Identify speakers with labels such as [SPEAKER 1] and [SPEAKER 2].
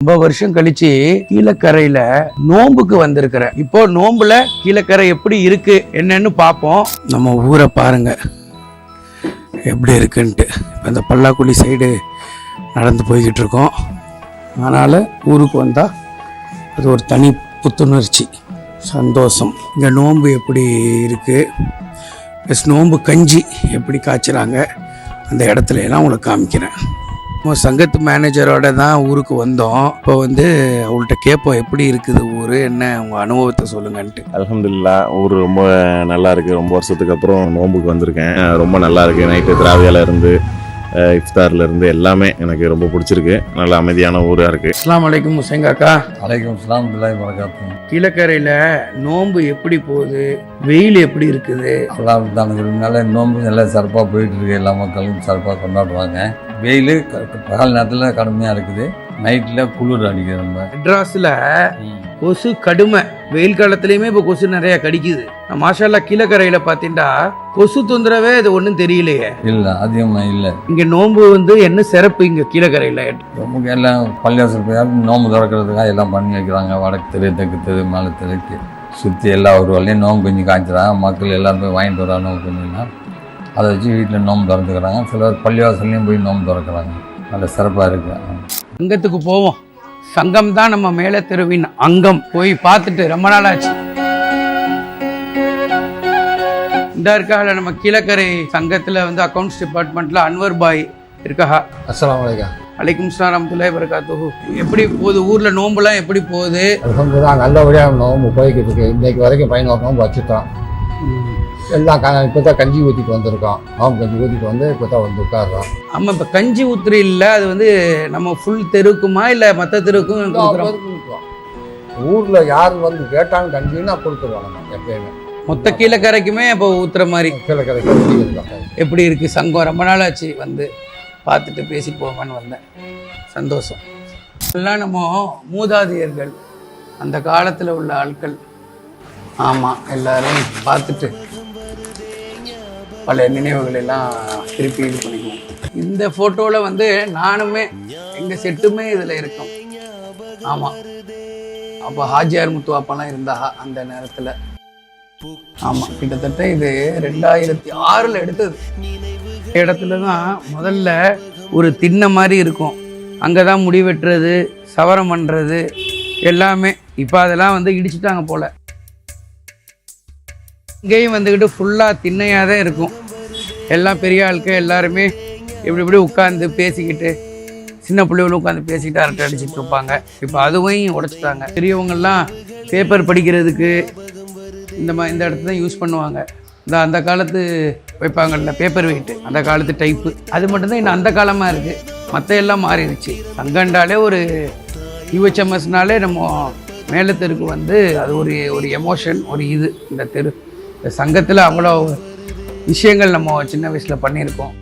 [SPEAKER 1] ரொம்ப வருஷம் கழிச்சு கீழக்கரையில நோம்புக்கு வந்திருக்கிறேன். இப்போ நோம்புல கீழக்கரை எப்படி இருக்கு என்னன்னு பார்ப்போம். நம்ம ஊரை பாருங்க எப்படி இருக்குன்ட்டு. இப்போ இந்த பல்லாக்குழி சைடு நடந்து போய்கிட்டு இருக்கோம். அதனால ஊருக்கு வந்தா அது ஒரு தனி புத்துணர்ச்சி, சந்தோஷம். இங்கே நோம்பு எப்படி இருக்கு, ப்ளஸ் நோம்பு கஞ்சி எப்படி காய்ச்சுறாங்க, அந்த இடத்துல எல்லாம் உங்களுக்கு காமிக்கிறேன். சங்கத்து மேனேஜரோட தான் ஊருக்கு வந்தோம். இப்போ அவங்கள்ட்ட கேட்போம் எப்படி இருக்குது ஊர், என்ன உங்கள் அனுபவத்தை சொல்லுங்கன்ட்டு.
[SPEAKER 2] அல்ஹம்துலில்லாஹ், ஊர் ரொம்ப நல்லா இருக்குது. ரொம்ப வருஷத்துக்கு அப்புறம் நோம்புக்கு வந்திருக்கேன். ரொம்ப நல்லா இருக்குது. நைட்டு திராவியால இருந்து இஃப்தாரில் இருந்து எல்லாமே எனக்கு ரொம்ப பிடிச்சிருக்கு. நல்ல அமைதியான ஊராக இருக்குது.
[SPEAKER 1] அஸ்ஸலாமு அலைக்கும் முசைன் காக்கா.
[SPEAKER 3] அலைக்கும் அஸ்ஸலாம் வரஹ்மத்துல்லாஹி வபரகாத்துஹு.
[SPEAKER 1] கீழக்கரையில் நோம்பு எப்படி போகுது, வெயில் எப்படி இருக்குது?
[SPEAKER 3] அல்லாஹ்வுடைய நோம்பு நல்லா சிறப்பாக போயிட்டு இருக்கு. எல்லா மக்களும் சிறப்பாக கொண்டாடுவாங்க. வெயில் பகல் நேரத்தில் கடுமையாக இருக்குது, நைட்டில் குளிர் அடிக்குது. ரொம்ப
[SPEAKER 1] மெட்ராஸில் கொசு கடுமை. வெயில் காலத்துலேயுமே இப்போ கொசு நிறையா கடிக்குது. மாஷால்லா கீழக்கரையில் பார்த்தீங்கன்னா கொசு தொந்தரவே இது ஒன்றும் தெரியலையே.
[SPEAKER 3] இல்லை, அதிகமாக இல்லை.
[SPEAKER 1] இங்கே நோம்பு என்ன சிறப்பு இங்கே கீழக்கரையில்?
[SPEAKER 3] ரொம்ப எல்லாம் பள்ளியாசல் போய் நோம்பு திறக்கிறதுக்காக எல்லாம் பண்ணி வைக்கிறாங்க. வடக்கு தெரு, தெற்கு தெரு, மேலே தெருக்கு சுற்றி எல்லா ஒரு வழியும் நோம்பு கொஞ்சம் காய்ச்சிறாங்க. மக்கள் எல்லாரும் போய் வாங்கிட்டு வராங்க. நோம்பு கொஞ்சம்னா அதை வச்சு வீட்டில் நோம்பு திறந்துக்கிறாங்க. சிலர் பள்ளிவாசல்லையும் போய் நோம்பு திறக்கிறாங்க. நல்ல சிறப்பாக இருக்குது.
[SPEAKER 1] சங்கத்துக்கு போவோம். சங்கம் தான் நம்ம மேலே தெருவின் அங்கம். போய் பார்த்துட்டு ரொம்ப நாள் ஆச்சு. இந்த இருக்கால நம்ம கீழக்கரை சங்கத்தில் அக்கௌண்ட்ஸ் டிபார்ட்மெண்ட்டில் அன்வர் பாய் இருக்கா.
[SPEAKER 3] அஸ்ஸலாமு அலைக்கும்.
[SPEAKER 1] அலைக்கும் அஸ்ஸலாம் வரஹ்மத்துல்லாஹி வபரகாத்துஹு. எப்படி போகுது ஊரில் நோம்புலாம் எப்படி போகுது?
[SPEAKER 4] அல்ஹம்துலில்லாஹ், நல்லபடியாக நோம்பு போய்கிட்டு இருக்கு. இன்றைக்கு வரைக்கும் 11 நோம்பு வச்சுட்டோம். எல்லாம் இப்போ தான் கஞ்சி ஊற்றிட்டு வந்திருக்கோம். நோம்பு கஞ்சி ஊற்றிட்டு இப்போ தான் உட்காடுறோம்.
[SPEAKER 1] ஆமாம், இப்போ கஞ்சி ஊத்துற இல்லை, அது நம்ம ஃபுல் தெருக்குமா இல்லை மற்ற தெருக்கும் கொடுக்குறோம்?
[SPEAKER 4] ஊரில் யார் கேட்டாலும் கஞ்சின்னா கொடுத்துருவோம். நம்ம எப்பயுமே
[SPEAKER 1] மொத்த கீழக்கரைக்குமே இப்போ ஊத்துற மாதிரி.
[SPEAKER 4] கீழக்கரை
[SPEAKER 1] எப்படி இருக்குது சங்கம்? ரொம்ப நாள் ஆச்சு பார்த்துட்டு பேசி போவான்னு வந்தேன். சந்தோஷம். எல்லாம் நம்ம மூதாதையர்கள், அந்த காலத்தில் உள்ள ஆட்கள். ஆமாம், எல்லாரும் பார்த்துட்டு பல நினைவுகள் எல்லாம் திருப்பி இது பண்ணிக்குவோம். இந்த ஃபோட்டோவில் நானுமே எங்கள் செட்டுமே இதில் இருக்கோம். ஆமாம், அப்போ ஹாஜியார் முத்துவாப்பெல்லாம் இருந்தா அந்த நேரத்தில். ஆமாம், கிட்டத்தட்ட இது 2006 எடுத்தது. இடத்துல தான் முதல்ல ஒரு திண்ணை மாதிரி இருக்கும். அங்கே தான் முடி வெட்டுறது, சவரம் பண்ணுறது எல்லாமே. இப்போ அதெல்லாம் இடிச்சுட்டாங்க போல். இங்கேயும் ஃபுல்லாக திண்ணையாக தான் இருக்கும். எல்லாம் பெரிய ஆளுக்கு எல்லாருமே இப்படி உட்காந்து பேசிக்கிட்டு, சின்ன பிள்ளைகளும் உட்காந்து பேசிக்கிட்டு அரட்டை அடிச்சுட்டு இருப்பாங்க. இப்போ அதுவும் உடைச்சிட்டாங்க. பெரியவங்கள்லாம் பேப்பர் படிக்கிறதுக்கு இந்த இடத்த தான் யூஸ் பண்ணுவாங்க. அந்த காலத்து வைப்பாங்கள்ல பேப்பர் வெயிட்டு, அந்த காலத்து டைப்பு, அது மட்டும்தான் இன்னும் அந்த காலமாக இருக்குது. மற்ற எல்லாம் மாறிடுச்சு. சங்கண்டாலே ஒரு யூஹெச்எம்எஸ்னாலே நம்ம மேலே தெருக்கு அது ஒரு எமோஷன், ஒரு இது. இந்த தெரு, இந்த சங்கத்தில் அவ்வளோ விஷயங்கள் நம்ம சின்ன வயசில் பண்ணியிருக்கோம்.